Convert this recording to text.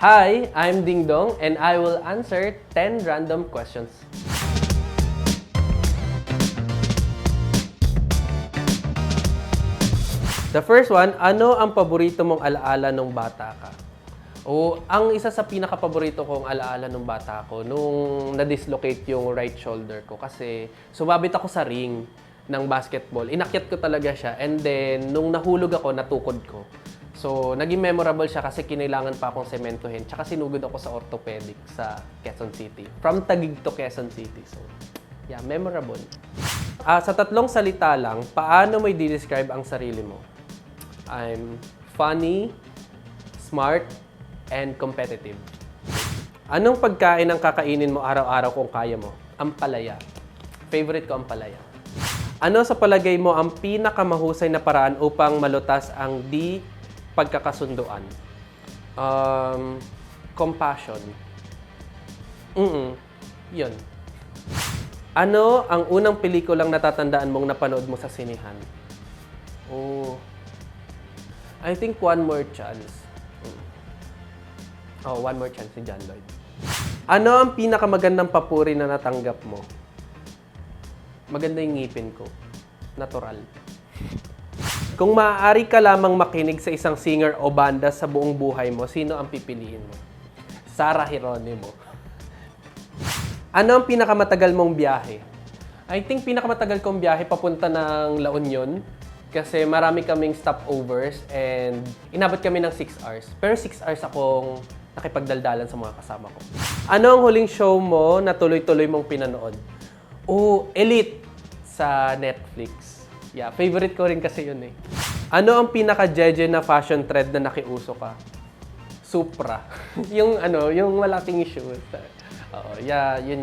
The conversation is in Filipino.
Hi, I'm Ding Dong and I will answer 10 random questions. The first one, ano ang paborito mong alaala nung bata ka? Ang isa sa pinaka-paborito kong alaala nung bata ko, nung na-dislocate yung right shoulder ko kasi sumabit ako sa ring ng basketball. Inakyat ko talaga siya and then nung nahulog ako, natukod ko. So, naging memorable siya kasi kinailangan pa akong sementohin. Tsaka sinugod ako sa orthopedic sa Quezon City. From Taguig to Quezon City. So, yeah, memorable. Sa tatlong salita lang, paano mo i-describe ang sarili mo? I'm funny, smart, and competitive. Anong pagkain ang kakainin mo araw-araw kung kaya mo? Ampalaya. Favorite ko ampalaya. Ano sa palagay mo ang pinakamahusay na paraan upang malutas ang di pagkakasunduan? Compassion. Yun. Ano ang unang pelikulang natatandaan mong napanood mo sa sinihan? I think One More Chance. One More Chance si John Lloyd. Ano ang pinakamagandang papuri na natanggap mo? Maganda yung ngipin ko. Natural. Kung maaari ka lamang makinig sa isang singer o banda sa buong buhay mo, sino ang pipiliin mo? Sarah Geronimo. Ano ang pinakamatagal mong biyahe? I think pinakamatagal kong biyahe papunta ng La Union. Kasi marami kaming stopovers and inabot kami ng 6 hours. Pero 6 hours akong nakipagdaldalan sa mga kasama ko. Ano ang huling show mo na tuloy-tuloy mong pinanood? Elite sa Netflix. Yeah, favorite ko rin kasi yun eh. Ano ang pinaka-jeje na fashion trend na nakiuso ka? Supra. yung malaking shoes. Yeah, yun.